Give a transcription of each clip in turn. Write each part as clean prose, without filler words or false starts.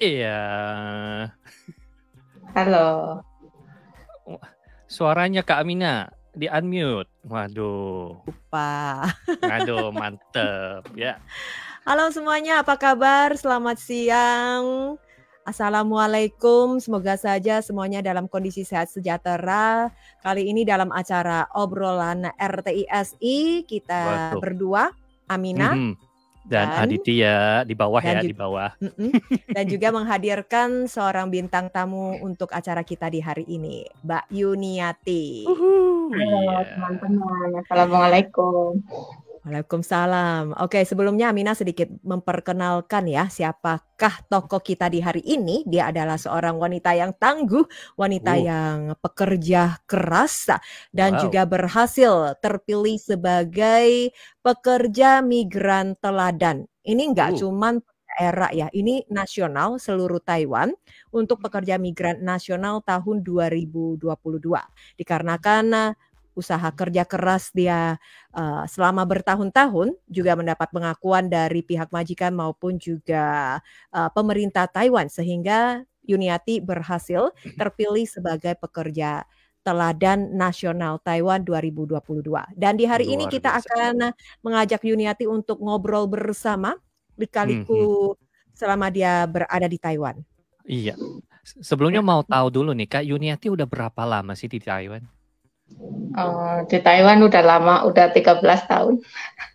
Iya. Halo. Suaranya Kak Amina di unmute. Waduh. Lupa. Aduh, mantep ya. Halo semuanya, apa kabar? Selamat siang. Assalamualaikum. Semoga saja semuanya dalam kondisi sehat sejahtera. Kali ini dalam acara obrolan RTISI kita berdua, Amina. Dan Aditya di bawah ya, di bawah. Dan juga menghadirkan seorang bintang tamu untuk acara kita di hari ini, Mbak Yuniati. Halo teman-teman, Assalamualaikum. Waalaikumsalam. Oke, sebelumnya Amina sedikit memperkenalkan ya, siapakah tokoh kita di hari ini. Dia adalah seorang wanita yang tangguh, wanita yang pekerja keras, dan juga berhasil terpilih sebagai pekerja migran teladan. Ini nggak cuman daerah ya, ini nasional seluruh Taiwan untuk pekerja migran nasional tahun 2022. Dikarenakan usaha kerja keras dia selama bertahun-tahun, juga mendapat pengakuan dari pihak majikan maupun juga pemerintah Taiwan, sehingga Yuniati berhasil terpilih sebagai pekerja teladan nasional Taiwan 2022. Dan di hari ini kita akan mengajak Yuniati untuk ngobrol bersama lika-liku selama dia berada di Taiwan. Iya. Sebelumnya mau tahu dulu nih, Kak Yuniati udah berapa lama sih di Taiwan? Di Taiwan udah lama, udah 13 tahun.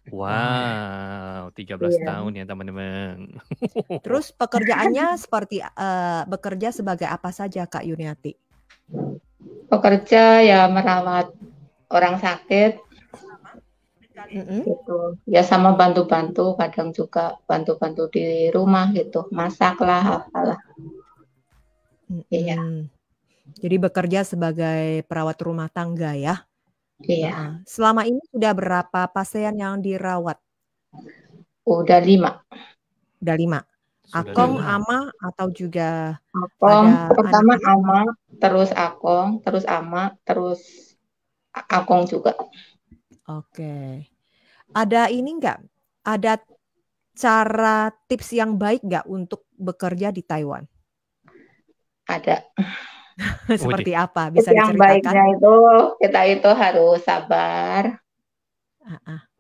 Wow, 13 tahun ya teman-teman. Terus pekerjaannya seperti bekerja sebagai apa saja Kak Yuniati? Pekerja ya merawat orang sakit, gitu. Ya sama bantu-bantu, kadang juga bantu-bantu di rumah gitu, masak lah, apalah. Iya. Jadi bekerja sebagai perawat rumah tangga ya? Iya. Selama ini sudah berapa pasien yang dirawat? Udah 5. Udah 5. Akong, ama, atau juga Akong, pertama ama, terus akong, terus ama, terus akong juga. Oke. Ada ini enggak? Ada cara tips yang baik enggak untuk bekerja di Taiwan? Ada. Seperti apa? Bisa yang diceritakan? baiknya itu kita itu harus sabar.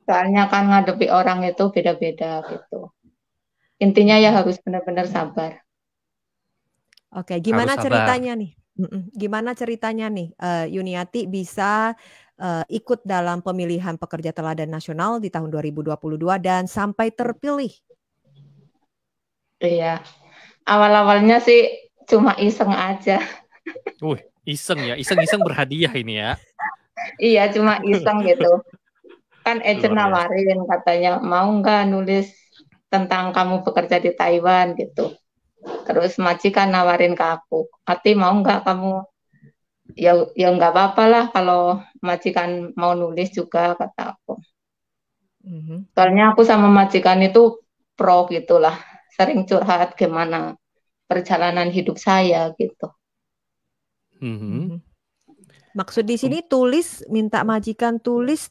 Soalnya kan ngadepi orang itu beda-beda gitu. Intinya ya harus benar-benar sabar. Oke, gimana ceritanya nih? Gimana ceritanya nih Yuniati bisa ikut dalam pemilihan pekerja teladan nasional di tahun 2022 dan sampai terpilih? Iya, awal-awalnya sih cuma iseng aja. Iseng ya, iseng-iseng berhadiah ini ya. Iya, cuma iseng gitu. Kan agent nawarin katanya, mau nggak nulis tentang kamu bekerja di Taiwan gitu. Terus majikan nawarin ke aku, Ati mau nggak kamu? Ya nggak apa-apa lah kalau majikan mau nulis juga, kata aku. Soalnya aku sama majikan itu pro gitulah, sering curhat gimana perjalanan hidup saya gitu. Maksud di sini minta majikan tulis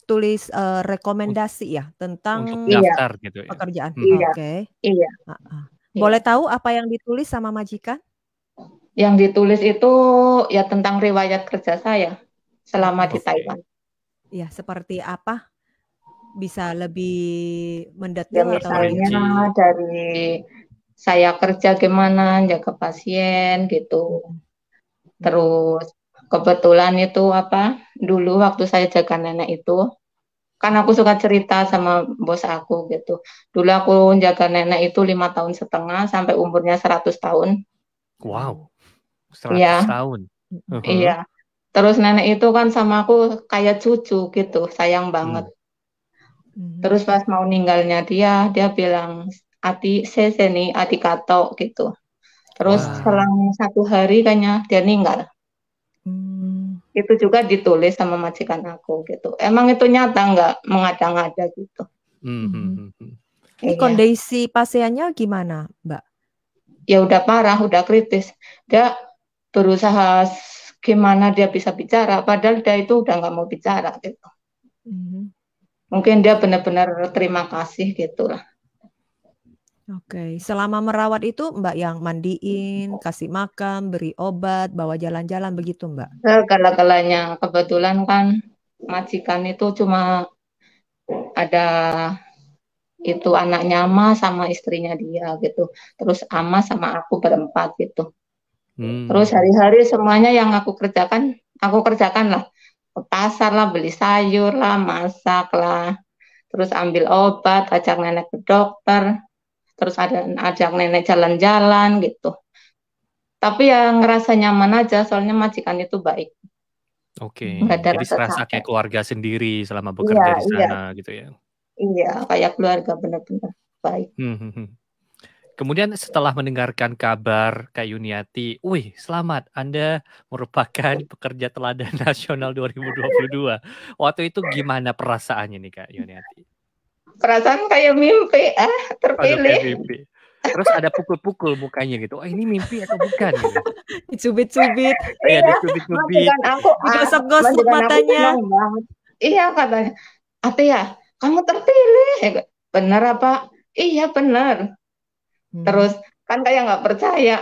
rekomendasi ya tentang untuk daftar gitu ya. Pekerjaan. Iya. Oke. Iya. Boleh tahu apa yang ditulis sama majikan? Yang ditulis itu ya tentang riwayat kerja saya selama di Taiwan. Ya, seperti apa? Bisa lebih mendetail Ya, misalnya dari saya kerja gimana, jaga pasien gitu. Terus kebetulan itu dulu waktu saya jaga nenek itu, kan aku suka cerita sama bos aku gitu. Dulu aku jaga nenek itu 5 tahun setengah sampai umurnya 100 tahun. Wow, 100 tahun. Iya. Terus nenek itu kan sama aku kayak cucu gitu, sayang banget. Terus pas mau ninggalnya dia bilang, Ati seseni, Ati kato gitu. Terus selang 1 hari kayaknya dia meninggal. Itu juga ditulis sama majikan aku gitu. Emang itu nyata, nggak mengada-ngada gitu. Ini kondisi pasiennya gimana, Mbak? Ya udah parah, udah kritis. Dia berusaha gimana dia bisa bicara, padahal dia itu udah nggak mau bicara gitu. Mungkin dia benar-benar terima kasih gitulah. Oke, selama merawat itu Mbak yang mandiin, kasih makan, beri obat, bawa jalan-jalan begitu Mbak? Segala-galanya. Kebetulan kan majikan itu cuma ada itu anaknya Ama sama istrinya dia gitu. Terus Ama sama aku berempat gitu. Terus hari-hari semuanya yang aku kerjakan lah. Ke pasar lah, beli sayur lah, masak lah. Terus ambil obat, ajak nenek ke dokter. Terus ajak nenek jalan-jalan gitu. Tapi ya ngerasa nyaman aja, soalnya majikan itu baik. Oke, jadi serasa kayak keluarga sendiri selama bekerja di sana gitu ya. Iya, kayak keluarga benar-benar baik. Kemudian setelah mendengarkan kabar Kak Yuniati, selamat, Anda merupakan pekerja teladan nasional 2022. Waktu itu gimana perasaannya nih Kak Yuniati? Perasaan kayak mimpi, terpilih. Mimpi. Terus ada pukul-pukul mukanya gitu. Oh, ini mimpi atau bukan gitu. Dicubit-cubit. Iya, dicubit-cubit. Digosok-gosok matanya. Iya katanya. Ati ya, kamu terpilih. Bener apa? Iya bener. Terus kan kayak nggak percaya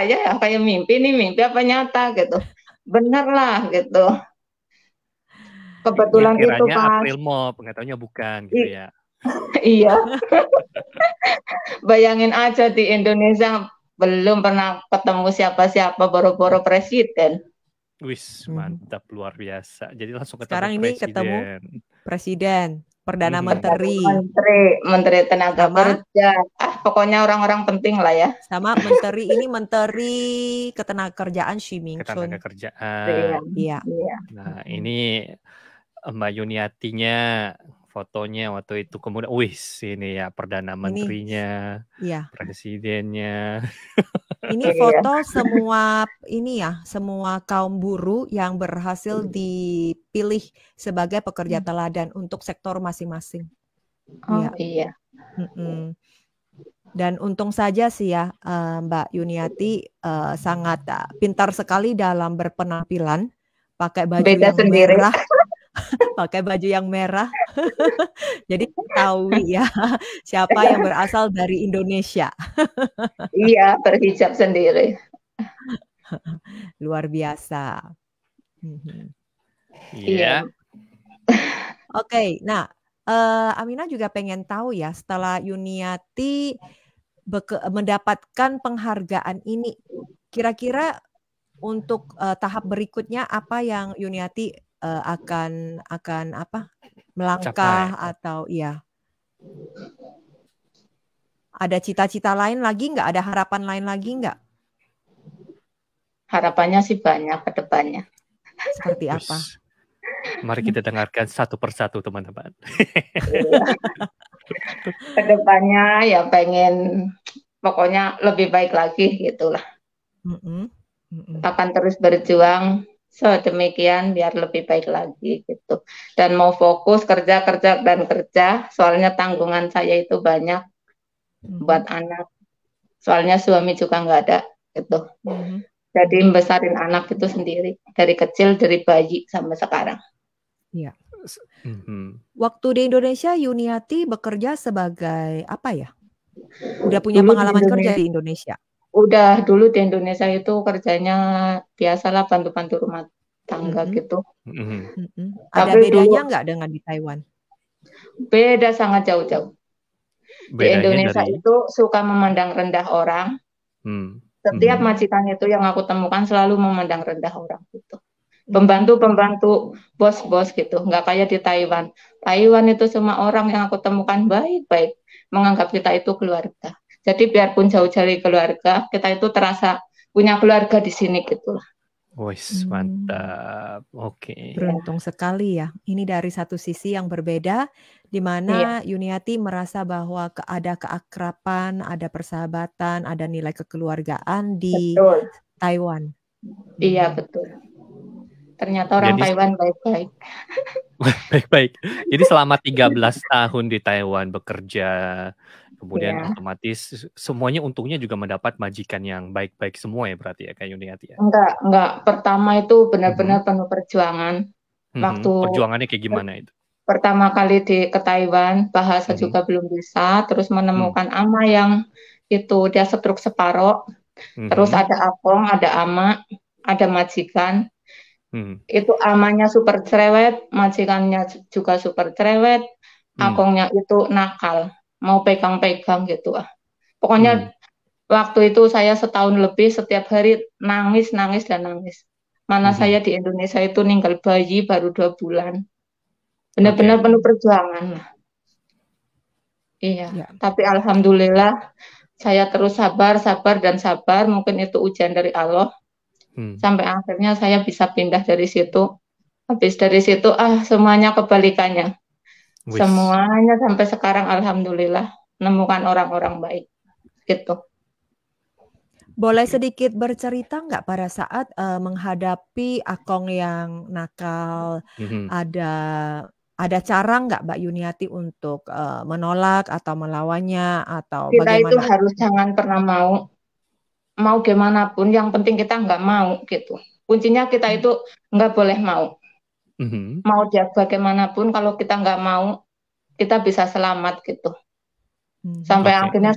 ya, kayak mimpi apa nyata gitu. Bener lah gitu. Kebetulan ya, itu pas April Mop, nggak taunya bukan gitu ya. Iya. Bayangin aja di Indonesia belum pernah ketemu siapa-siapa, boro-boro presiden. Wis, mantap, luar biasa. Jadi langsung ketemu sekarang presiden. Ini ketemu presiden, Perdana Menteri. Menteri Tenaga Kerja. Pokoknya orang-orang penting lah ya. Sama Menteri Ketenagakerjaan Xi Mingsun. Ketenagakerjaan. Iya. Nah, ini Mbak Yuniatinya fotonya waktu itu, kemudian ini ya Perdana Menterinya, presidennya. Ini foto semua kaum buruh yang berhasil dipilih sebagai pekerja teladan untuk sektor masing-masing. Iya. Dan untung saja sih ya Mbak Yuniati sangat pintar sekali dalam berpenampilan, pakai baju yang merah. Pakai baju yang merah. Jadi tahu ya siapa yang berasal dari Indonesia. Iya, berhijab sendiri. Luar biasa. Iya. Oke, nah Aminah juga pengen tahu ya, setelah Yuniati mendapatkan penghargaan ini, kira-kira untuk tahap berikutnya apa yang Yuniati akan apa melangkah Capai. atau iya ada cita-cita lain lagi nggak? Ada harapan lain lagi nggak? Harapannya sih banyak ke depannya. Seperti apa? Wish. Mari kita dengarkan satu persatu teman-teman. Ke depannya ya pengen pokoknya lebih baik lagi gitulah. Akan terus berjuang sedemikian biar lebih baik lagi gitu. Dan mau fokus kerja dan kerja, soalnya tanggungan saya itu banyak buat anak. Soalnya suami juga nggak ada gitu. Jadi membesarin anak itu sendiri dari kecil, dari bayi sampai sekarang. Iya. Waktu di Indonesia Yuniati bekerja sebagai apa ya? Udah punya Dulu pengalaman kerja di Indonesia? Udah, dulu di Indonesia itu kerjanya biasalah bantu-bantu rumah tangga gitu. Ada bedanya nggak dengan di Taiwan? Beda, sangat jauh-jauh. Di Indonesia itu suka memandang rendah orang. Setiap majikan itu yang aku temukan selalu memandang rendah orang gitu. Pembantu-pembantu, bos-bos gitu, nggak kayak di Taiwan. Taiwan itu semua orang yang aku temukan baik-baik, menganggap kita itu keluarga. Jadi biarpun jauh dari keluarga, kita itu terasa punya keluarga di sini gitulah. Wis, mantap. Oke. Beruntung sekali ya. Ini dari satu sisi yang berbeda, di mana Yuniati merasa bahwa ada keakraban, ada persahabatan, ada nilai kekeluargaan di Taiwan. Iya, betul. Ternyata orang Taiwan baik-baik. Baik-baik. Jadi selama 13 tahun di Taiwan bekerja, kemudian otomatis semuanya untungnya juga mendapat majikan yang baik-baik semua ya berarti ya Kak Yuniati ya? Enggak. Pertama itu benar-benar penuh perjuangan. Waktu perjuangannya kayak gimana itu? Pertama kali ke Taiwan, bahasa juga belum bisa, terus menemukan ama yang itu dia setruk separoh, terus ada apong, ada ama, ada majikan. Itu amanya super cerewet, majikannya juga super cerewet, akongnya itu nakal, mau pegang-pegang gitu. Pokoknya waktu itu saya setahun lebih setiap hari nangis. Mana saya di Indonesia itu ninggal bayi baru 2 bulan. Benar-benar penuh perjuangan. Iya, tapi alhamdulillah saya terus sabar. Mungkin itu ujian dari Allah. Sampai akhirnya saya bisa pindah dari situ. Habis dari situ semuanya kebalikannya. Semuanya sampai sekarang alhamdulillah nemukan orang-orang baik gitu. Boleh sedikit bercerita nggak pada saat menghadapi akong yang nakal, ada cara nggak Mbak Yuniati untuk menolak atau melawannya atau kita bagaimana? Itu harus jangan pernah mau gimana pun, yang penting kita nggak mau gitu. Kuncinya kita itu nggak boleh mau. Mau dia bagaimanapun, kalau kita nggak mau, kita bisa selamat gitu. Sampai akhirnya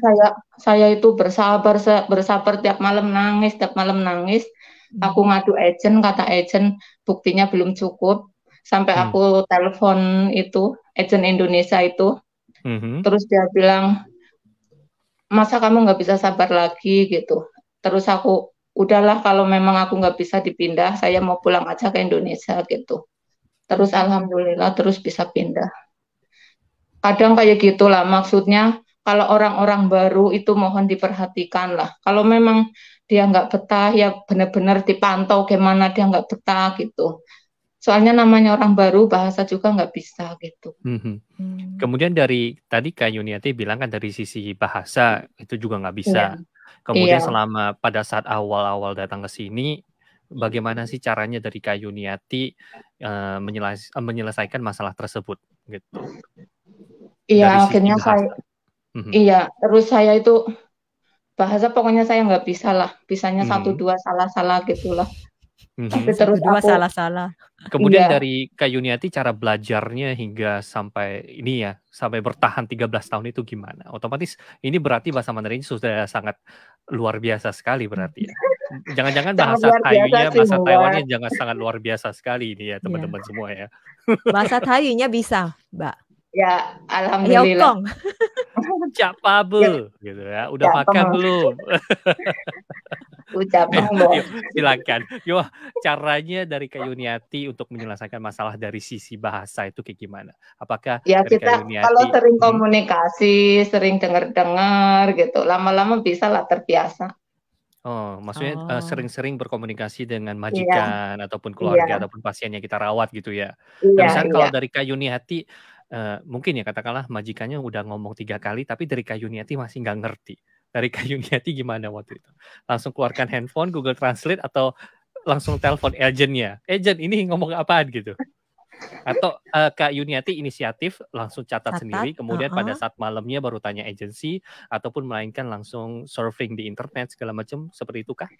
saya itu bersabar tiap malam nangis. Aku ngadu agent, kata agent buktinya belum cukup. Sampai aku telepon itu agent Indonesia itu, terus dia bilang, masa kamu nggak bisa sabar lagi gitu. Terus aku, udahlah kalau memang aku nggak bisa dipindah, saya mau pulang aja ke Indonesia gitu. Terus alhamdulillah terus bisa pindah. Kadang kayak gitulah, maksudnya kalau orang-orang baru itu mohon diperhatikan lah. Kalau memang dia nggak betah ya benar-benar dipantau gimana dia nggak betah gitu. Soalnya namanya orang baru, bahasa juga nggak bisa gitu. Kemudian dari tadi Kak Yuniati bilang kan dari sisi bahasa itu juga nggak bisa. Kemudian selama pada saat awal-awal datang ke sini, bagaimana sih caranya dari Kak Yuniati menyelesaikan masalah tersebut gitu? Iya, akhirnya terus saya itu bahasa pokoknya saya nggak bisa lah, bisanya 1-2 salah-salah gitulah. Tapi terus 1-2 salah-salah. Kemudian dari Kak Yuniati cara belajarnya hingga sampai ini ya, sampai bertahan 13 tahun itu gimana? Otomatis ini berarti bahasa Mandarin sudah sangat luar biasa sekali berarti ya. Jangan-jangan bahasa Taiwannya, bahasa Taiwannya jangan sangat luar biasa sekali ini ya teman-teman semua ya. Bahasa Taiwannya bisa, Mbak. Ya, alhamdulillah. Capable gitu ya. Udah makan belum? Ucapan Yuk, silakan. Yuk, caranya dari Kak Yuniati untuk menyelesaikan masalah dari sisi bahasa itu kayak gimana? Apakah ya dari Kak kita kalau Yuniati? sering komunikasi, sering dengar-dengar gitu, lama-lama bisa lah terbiasa. Oh, maksudnya Oh, sering-sering berkomunikasi dengan Iya, majikan ataupun iya, keluarga ataupun pasien yang kita rawat gitu ya. Nah, iya, misalnya iya. kalau dari Kak Yuniati, mungkin ya katakanlah majikannya udah ngomong 3 kali, tapi dari Kak Yuniati masih nggak ngerti. Dari Kak Yuniati gimana waktu itu? Langsung keluarkan handphone, Google Translate, atau langsung telepon agentnya? Agent, ini ngomong apaan gitu? Atau Kak Yuniati inisiatif langsung catat catat. sendiri, kemudian pada Heeh. saat malamnya baru tanya agensi, ataupun melainkan langsung surfing di internet segala macam, seperti itu kah?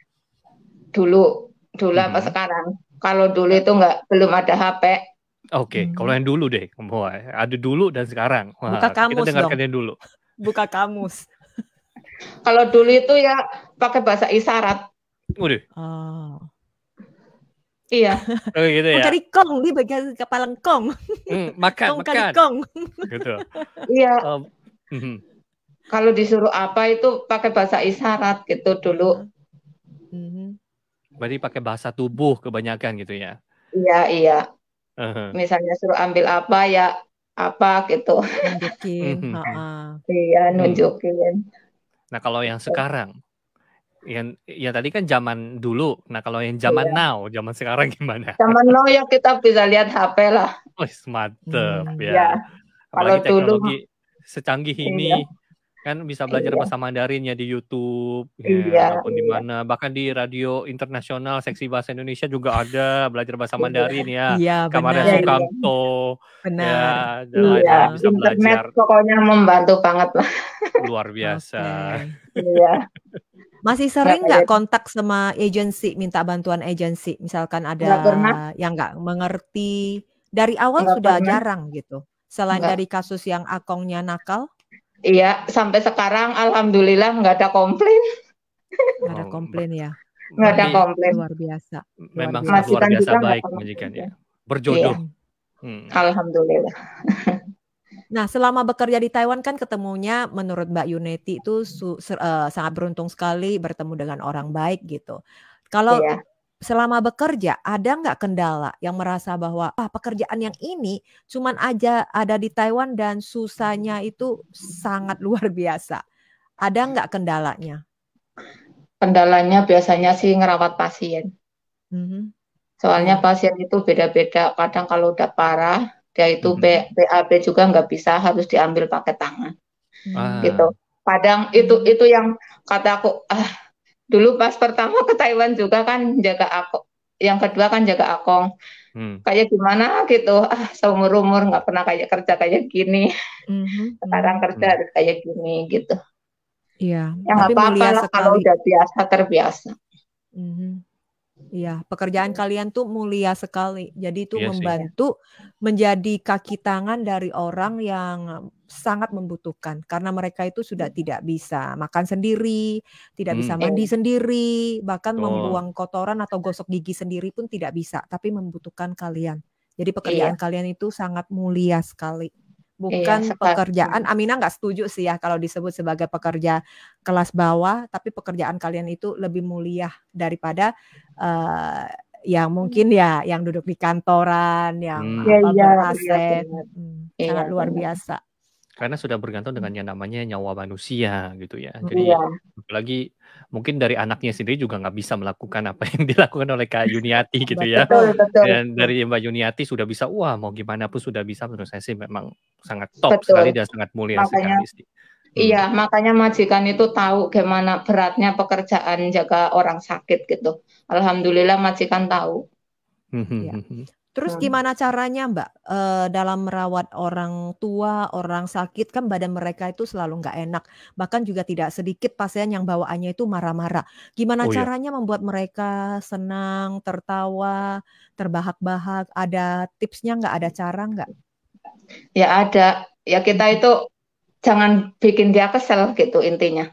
Dulu apa Mhm. sekarang? Kalau dulu itu belum ada HP. Oke, kalau Mhm. yang dulu deh. Wah, ada dulu dan sekarang. Buka Wah, kita kamus dengarkan dong. yang dulu. Buka kamus. Kalau dulu itu ya pakai bahasa isyarat. Waduh, Oh. Iya, oh gitu Kong ya. cari kong di bagian kepala kong. Makan, Kong kali makan. kong. Gitu. iya. Mhm. Kalau disuruh apa itu pakai bahasa isyarat gitu dulu. Mhm. Berarti pakai bahasa tubuh kebanyakan gitu ya. Iya, iya. Heeh. Misalnya suruh ambil apa ya apa gitu. Nunjukin. Mhm. Heeh. Iya, Hmm. nunjukin. Nah, kalau yang sekarang, yang ya tadi kan zaman dulu. Nah, kalau yang zaman Iya. now, zaman sekarang gimana? Zaman now ya kita bisa lihat HP lah. Wih, mantep Hmm. Ya, ya. kalau Apalagi dulu teknologi secanggih iya, ini, kan bisa belajar iya, bahasa Mandarinnya di YouTube ya, iya, ataupun di iya, mana, bahkan di radio internasional seksi bahasa Indonesia juga ada belajar bahasa Mandarin ya, Iya, Kamada iya, benar. iya, Sukamto Benar. ya, dan iya. lain-lain Heeh. bisa Internet belajar pokoknya membantu banget lah. luar biasa. Oke. Iya, Masih nggak sering kayak nggak kontak sama agensi, minta bantuan agensi? Misalkan ada nggak pernah, yang nggak mengerti. Dari awal nggak sudah pernah, jarang gitu. Selain nggak. dari kasus yang akongnya nakal, Iya, sampai sekarang alhamdulillah nggak ada komplain, nggak ada Oh, komplain ya. nggak ada berarti komplain. Luar biasa. Luar memang sangat biasa. luar Majikan biasa juga nggak baik pernah majikannya, komplain. Iya, berjodoh. Hmm. alhamdulillah. Nah, selama bekerja di Taiwan kan ketemunya menurut Mbak Yuneti itu sangat beruntung sekali bertemu dengan orang baik gitu. Kalau Iya. selama bekerja ada nggak kendala yang merasa bahwa pekerjaan yang ini cuman aja ada di Taiwan dan susahnya itu sangat luar biasa. Ada nggak kendalanya? Kendalanya biasanya sih ngerawat pasien. Mhm. Soalnya Iya. pasien itu beda-beda. Kadang kalau udah parah, dia itu Mhm. BAB juga nggak bisa, harus diambil pakai tangan. Gitu. Ah, Kadang itu yang kata aku, dulu pas pertama ke Taiwan juga kan jaga akong. Yang kedua kan jaga akong. hmm. Kayak gimana gitu. Seumur-umur nggak pernah kayak kerja kayak gini. Mhm, Sekarang mhm. kerja harus kayak gini gitu. Iya, Ya nggak tapi apa-apa mulia lah kalau sekali. udah biasa terbiasa. Mhm. Iya, pekerjaan kalian tuh mulia sekali. Jadi itu Iya sih. membantu menjadi kaki tangan dari orang yang sangat membutuhkan. Karena mereka itu sudah tidak bisa makan sendiri, tidak bisa Hmm. mandi Iya, sendiri, bahkan Betul. membuang kotoran atau gosok gigi sendiri pun tidak bisa, tapi membutuhkan kalian. Jadi iya, pekerjaan kalian itu sangat mulia sekali. iya Bukan sekali. pekerjaan, Aminah nggak setuju sih ya kalau disebut sebagai pekerja kelas bawah, tapi pekerjaan kalian itu lebih mulia daripada yang mungkin ya yang duduk di kantoran, yang Iya, iya, ber-AC, iya benar. Iya sangat luar benar. biasa. Karena sudah bergantung dengan yang namanya nyawa manusia gitu ya. Iya, Jadi apalagi mungkin dari anaknya sendiri juga nggak bisa melakukan apa yang dilakukan oleh Kak Yuniati gitu ya. betul, betul, Dan dari Mbak Yuniati sudah bisa, wah mau gimana pun sudah bisa, menurut saya sih memang sangat top betul. sekali dan sangat mulia Makanya, sekali sih. iya, makanya majikan itu tahu gimana beratnya pekerjaan jaga orang sakit gitu. Alhamdulillah majikan tahu. Ya. Terus gimana caranya Mbak dalam merawat orang tua, orang sakit, kan badan mereka itu selalu nggak enak. Bahkan juga tidak sedikit pasien yang bawaannya itu marah-marah. Gimana Oh ya, caranya membuat mereka senang, tertawa, terbahak-bahak? Ada tipsnya nggak? Ada cara nggak? Ya ada. Ya kita itu jangan bikin dia kesel gitu intinya.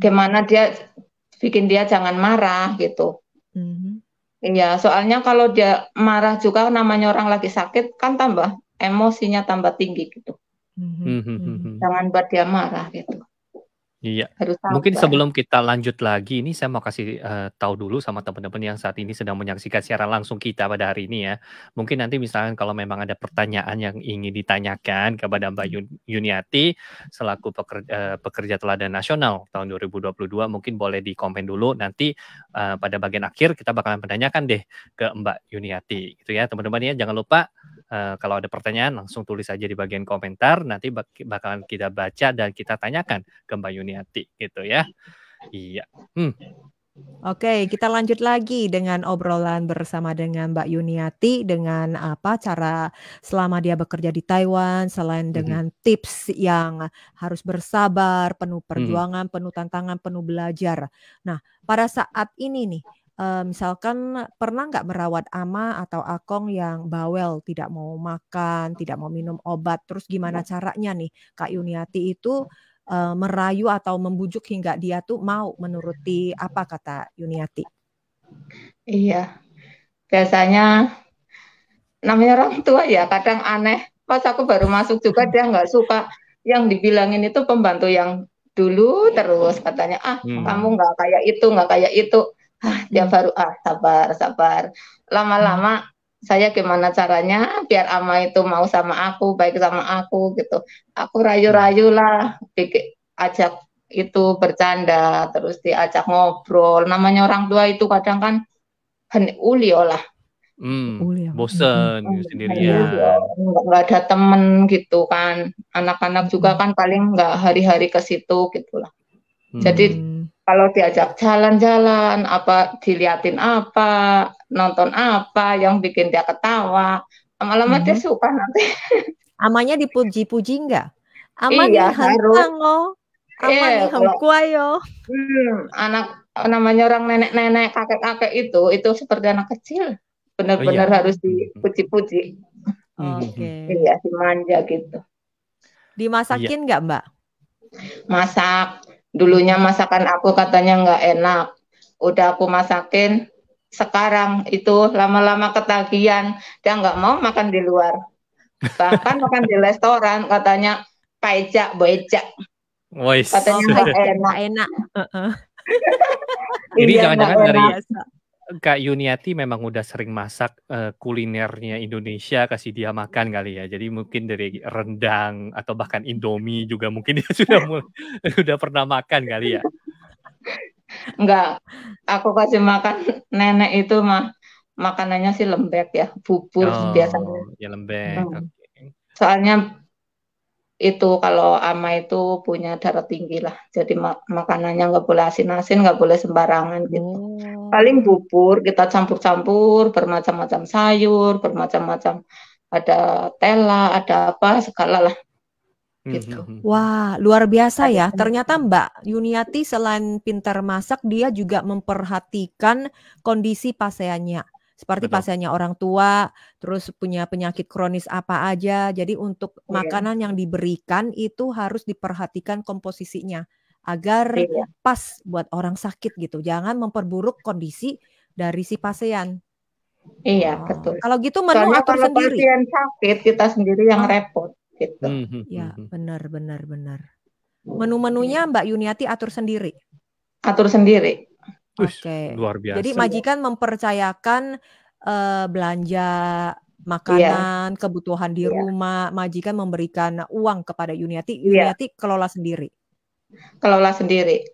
Gimana dia bikin dia jangan marah gitu. Iya, soalnya kalau dia marah juga namanya orang lagi sakit kan tambah emosinya tambah tinggi gitu. Jangan buat dia marah gitu. Iya. Harus Mungkin sabar. sebelum kita lanjut lagi, ini saya mau kasih tahu dulu sama teman-teman yang saat ini sedang menyaksikan siaran langsung kita pada hari ini ya. Mungkin nanti misalkan kalau memang ada pertanyaan yang ingin ditanyakan kepada Mbak Yuniati selaku pekerja teladan nasional tahun 2022, mungkin boleh di komen dulu. Nanti pada bagian akhir kita bakalan menanyakan deh ke Mbak Yuniati, gitu ya teman-teman ya. Jangan lupa kalau ada pertanyaan langsung tulis aja di bagian komentar. Nanti bakalan kita baca dan kita tanyakan ke Mbak Yuniati gitu ya. Iya. Oke, kita lanjut lagi dengan obrolan bersama dengan Mbak Yuniati dengan apa cara selama dia bekerja di Taiwan, selain dengan tips yang harus bersabar, penuh perjuangan, penuh tantangan, penuh belajar. Nah, pada saat ini nih, misalkan pernah nggak merawat ama atau akong yang bawel, tidak mau makan, tidak mau minum obat, terus gimana caranya nih Kak Yuniati itu merayu atau membujuk hingga dia tuh mau menuruti apa kata Yuniati? Iya, biasanya namanya orang tua ya kadang aneh. Pas aku baru masuk juga dia nggak suka. Yang dibilangin itu pembantu yang dulu terus katanya kamu nggak kayak itu, nggak kayak itu. Dia baru sabar. Lama-lama saya gimana caranya biar ama itu mau sama aku, baik sama aku gitu. Aku rayu-rayu lah, ajak itu bercanda, terus diajak ngobrol. Namanya orang tua itu kadang kan ulio lah. Bosen sendirian. Nggak ada temen gitu kan. Anak-anak juga kan paling nggak hari-hari ke situ gitulah. Jadi kalau diajak jalan-jalan, apa diliatin apa, nonton apa yang bikin dia ketawa, lama-lama dia suka nanti. Amanya dipuji-puji nggak? Iya, harus. Amani hengkuayo. Anak namanya orang nenek-nenek, kakek-kakek itu seperti anak kecil. Benar-benar harus dipuji-puji. Oke. Iya, dimanja gitu. Dimasakin nggak, Mbak? Masak. Dulunya masakan aku katanya nggak enak. Udah aku masakin. Sekarang itu lama-lama ketagihan. Dia nggak mau makan di luar. Bahkan makan di restoran katanya becak. Katanya nggak enak. Ini jangan-jangan dari Kak Yuniati memang udah sering masak kulinernya Indonesia, kasih dia makan kali ya. Jadi mungkin dari rendang atau bahkan Indomie juga mungkin dia sudah pernah makan kali ya. Enggak, aku kasih makan nenek itu makanannya sih lembek ya, bubur biasanya. Ya lembek. Soalnya itu kalau ama itu punya darah tinggi lah, jadi makanannya nggak boleh asin-asin, nggak boleh sembarangan gitu. Paling bubur kita campur-campur bermacam-macam sayur, bermacam-macam, ada tela, ada apa segala lah gitu. Wah, luar biasa ya. Ternyata Mbak Yuniati selain pintar masak, dia juga memperhatikan kondisi pasiennya. Seperti pasiennya orang tua, terus punya penyakit kronis apa aja. Jadi untuk makanan yang diberikan itu harus diperhatikan komposisinya agar pas buat orang sakit gitu. Jangan memperburuk kondisi dari si pasien. Iya, betul. Kalau gitu menu soalnya atur kalau sendiri. Pasien sakit kita sendiri yang repot gitu. Ya, benar. Menu-menunya Mbak Yuniati atur sendiri. Atur sendiri. Oke. Luar biasa. Jadi majikan mempercayakan belanja makanan, kebutuhan di rumah, majikan memberikan uang kepada Yuniati, Yuniati kelola sendiri. Kelola sendiri.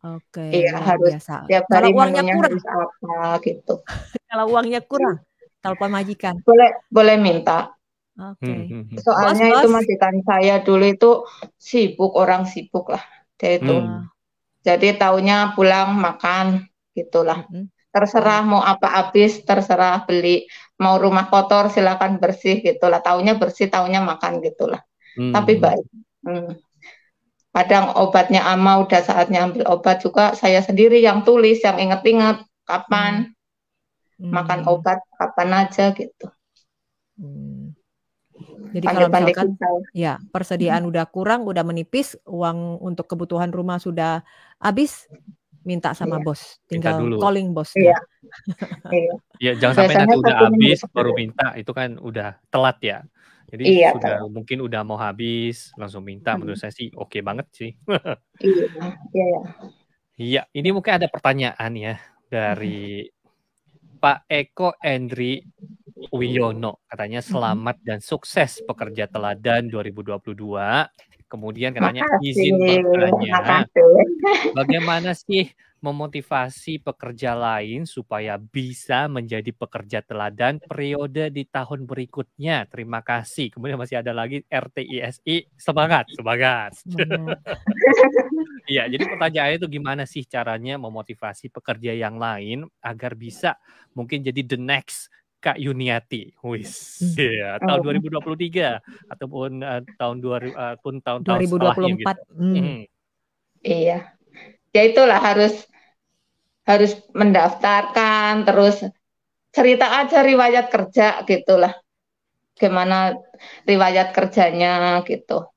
Oke. Iya, harus biasa. Kalau uangnya kurang harus apa gitu. Kalau uangnya kurang, telepon majikan. Boleh minta. Oke. Soalnya itu majikan saya dulu itu orang sibuk lah dia itu. Jadi taunya pulang makan gitulah. Terserah mau apa habis, terserah beli. Mau rumah kotor silakan bersih gitulah. Taunya bersih, taunya makan gitulah. Tapi baik. Kadang obatnya ama udah saatnya ambil obat juga saya sendiri yang tulis, yang inget-inget kapan makan obat, kapan aja gitu. Jadi kalau misalkan ya persediaan udah kurang, udah menipis, uang untuk kebutuhan rumah sudah habis, minta sama bos, tinggal calling bos. Iya. Ya jangan sampai nanti udah habis baru minta, itu kan udah telat ya. Jadi Iya, mungkin udah mau habis, langsung minta. Menurut saya sih oke banget sih. iya, iya. Iya, ini mungkin ada pertanyaan ya dari Pak Eko Endri Wiono. Katanya selamat dan sukses pekerja teladan 2022. Kemudian katanya izin bertanya, bagaimana sih memotivasi pekerja lain supaya bisa menjadi pekerja teladan periode di tahun berikutnya? Terima kasih. Kemudian masih ada lagi RTISI, semangat. Iya, jadi pertanyaannya itu gimana sih caranya memotivasi pekerja yang lain agar bisa mungkin jadi the next Kak Yuniati, ya, tahun 2023 ataupun tahun-tahun 2024. setelahnya gitu. Iya, ya itulah harus mendaftarkan, terus cerita aja riwayat kerja gitulah, gimana riwayat kerjanya gitu.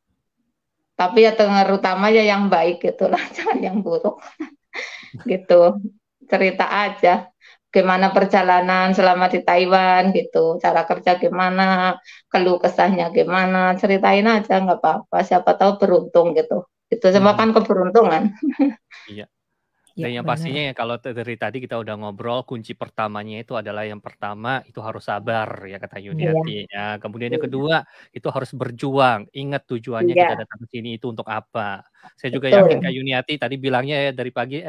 Tapi ya terutama ya yang baik gitulah, jangan yang buruk gitu. Cerita aja gimana perjalanan selama di Taiwan gitu, cara kerja gimana, keluh kesahnya gimana, ceritain aja nggak apa-apa, siapa tahu beruntung gitu. Itu semua kan keberuntungan. Iya. Dan yang pastinya ya kalau dari tadi kita udah ngobrol, kunci pertamanya itu adalah yang pertama itu harus sabar ya kata Yuniati. Ya, kemudian yang kedua itu harus berjuang. Ingat tujuannya kita datang ke sini itu untuk apa. Saya juga yakin Kak Yuniati tadi bilangnya ya dari pagi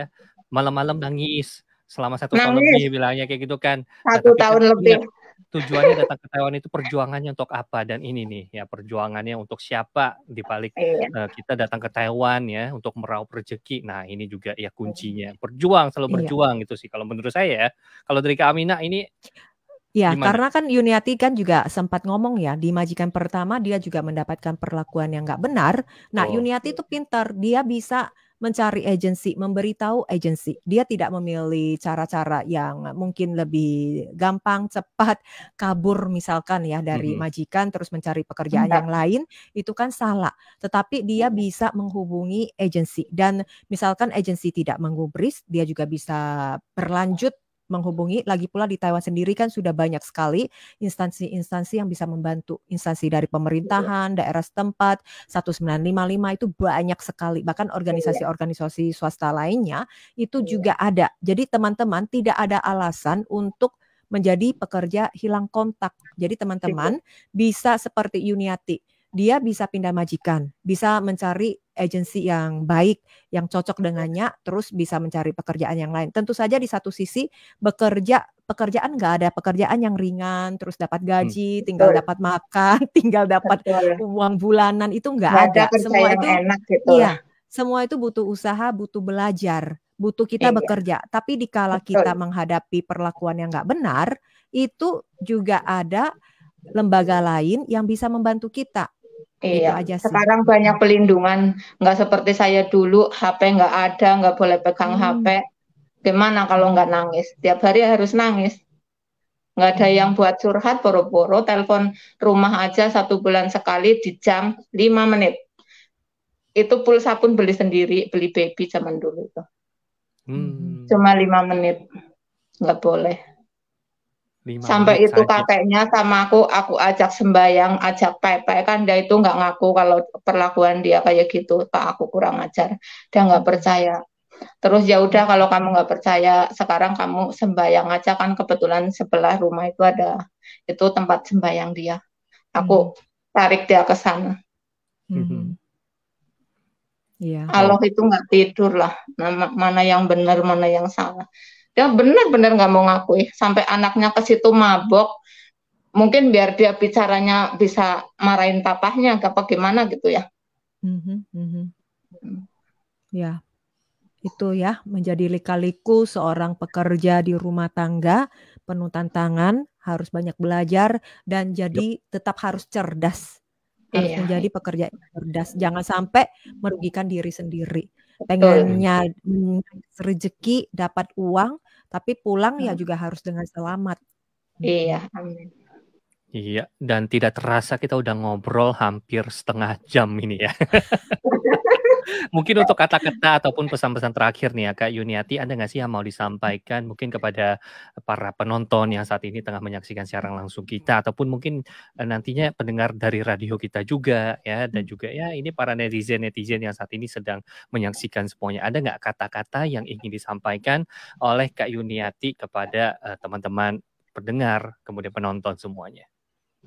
malam-malam nangis selama 1 tahun lebih bilangnya kayak gitu kan. 1 tahun lebih. Tujuannya datang ke Taiwan itu perjuangannya untuk apa, dan ini nih ya perjuangannya untuk siapa di balik kita datang ke Taiwan ya untuk meraup rezeki. Nah ini juga ya kuncinya, berjuang, selalu berjuang gitu sih kalau menurut saya ya. Kalau dari Kak Aminah ini ya, karena kan Yuniati kan juga sempat ngomong ya, di majikan pertama dia juga mendapatkan perlakuan yang nggak benar. Nah, Yuniati itu pintar, dia bisa mencari agensi, memberitahu agensi. Dia tidak memilih cara-cara yang mungkin lebih gampang, cepat, kabur misalkan ya dari majikan terus mencari pekerjaan yang lain, itu kan salah. Tetapi dia bisa menghubungi agensi dan misalkan agensi tidak menggubris, dia juga bisa berlanjut menghubungi. Lagi pula di Taiwan sendiri kan sudah banyak sekali instansi-instansi yang bisa membantu, instansi dari pemerintahan, daerah setempat, 1955 itu banyak sekali, bahkan organisasi-organisasi swasta lainnya itu juga ada. Jadi teman-teman tidak ada alasan untuk menjadi pekerja hilang kontak. Jadi teman-teman bisa seperti Yuniati, dia bisa pindah majikan, bisa mencari agensi yang baik, yang cocok dengannya, terus bisa mencari pekerjaan yang lain. Tentu saja di satu sisi pekerjaan nggak ada pekerjaan yang ringan, terus dapat gaji, tinggal dapat makan, tinggal dapat uang bulanan, itu nggak ada. Semua itu enak gitu. Iya, semua itu butuh usaha, butuh belajar, butuh kita bekerja. Tapi dikala kita menghadapi perlakuan yang nggak benar, itu juga ada lembaga lain yang bisa membantu kita. Iya, sekarang banyak pelindungan, nggak seperti saya dulu, HP nggak ada, nggak boleh pegang HP. Gimana kalau nggak nangis? Tiap hari harus nangis. Nggak ada yang buat curhat, poro-poro, telepon rumah aja 1 bulan sekali di jam 5 menit. Itu pulsa pun beli sendiri, beli baby zaman dulu itu. Cuma 5 menit, nggak boleh. Sampai itu saja. Kakeknya sama aku ajak sembahyang, ajak pepe, kan dia itu nggak ngaku kalau perlakuan dia kayak gitu, Pak, aku kurang ajar, dia nggak percaya. Terus ya udah kalau kamu nggak percaya, sekarang kamu sembahyang aja, kan kebetulan sebelah rumah itu ada itu tempat sembahyang dia. Aku tarik dia ke sana. Allah itu nggak tidur lah, mana yang benar, mana yang salah. Dia benar-benar nggak mau ngakui, sampai anaknya ke situ mabok, mungkin biar dia bicaranya bisa marahin papahnya, apa gimana gitu ya. Ya, itu ya menjadi lika-liku seorang pekerja di rumah tangga, penuh tantangan, harus banyak belajar dan jadi tetap harus cerdas, harus menjadi pekerja yang cerdas, jangan sampai merugikan diri sendiri. Pengennya rezeki, dapat uang, tapi pulang ya juga harus dengan selamat. Iya, amin. Iya, dan tidak terasa kita udah ngobrol hampir setengah jam ini ya. Mungkin untuk kata-kata ataupun pesan-pesan terakhir nih ya Kak Yuniati, ada nggak sih yang mau disampaikan mungkin kepada para penonton yang saat ini tengah menyaksikan siaran langsung kita, ataupun mungkin nantinya pendengar dari radio kita juga ya, dan juga ya ini para netizen-netizen yang saat ini sedang menyaksikan semuanya. Ada nggak kata-kata yang ingin disampaikan oleh Kak Yuniati kepada teman-teman pendengar, kemudian penonton semuanya?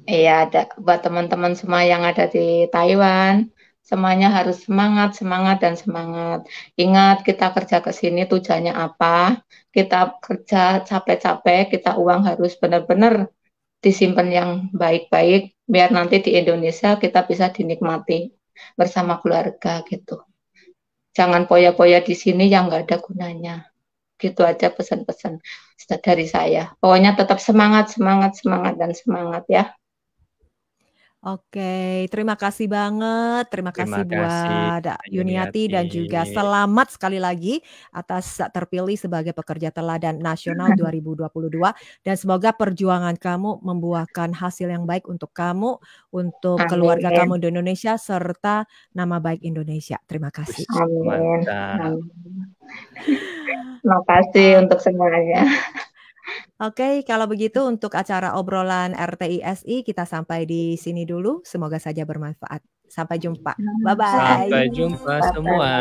Iya, ada buat teman-teman semua yang ada di Taiwan, semuanya harus semangat, semangat, dan semangat. Ingat, kita kerja ke sini tujuannya apa? Kita kerja capek-capek, kita uang harus benar-benar disimpan yang baik-baik, biar nanti di Indonesia kita bisa dinikmati bersama keluarga gitu. Jangan poya-poya di sini yang nggak ada gunanya. Gitu aja pesan-pesan dari saya. Pokoknya tetap semangat, semangat, semangat, dan semangat ya. Oke, terima kasih banget. Terima kasih buat Yuniati dan juga Yuniati. selamat sekali lagi atas terpilih sebagai pekerja teladan nasional 2022 dan semoga perjuangan kamu membuahkan hasil yang baik untuk kamu, untuk Amin. keluarga kamu di Indonesia serta nama baik Indonesia. Terima kasih. Amin. Amin. Terima kasih untuk semuanya. Oke, kalau begitu untuk acara obrolan RTI-SI kita sampai di sini dulu. Semoga saja bermanfaat. Sampai jumpa. Bye-bye. Sampai jumpa semua.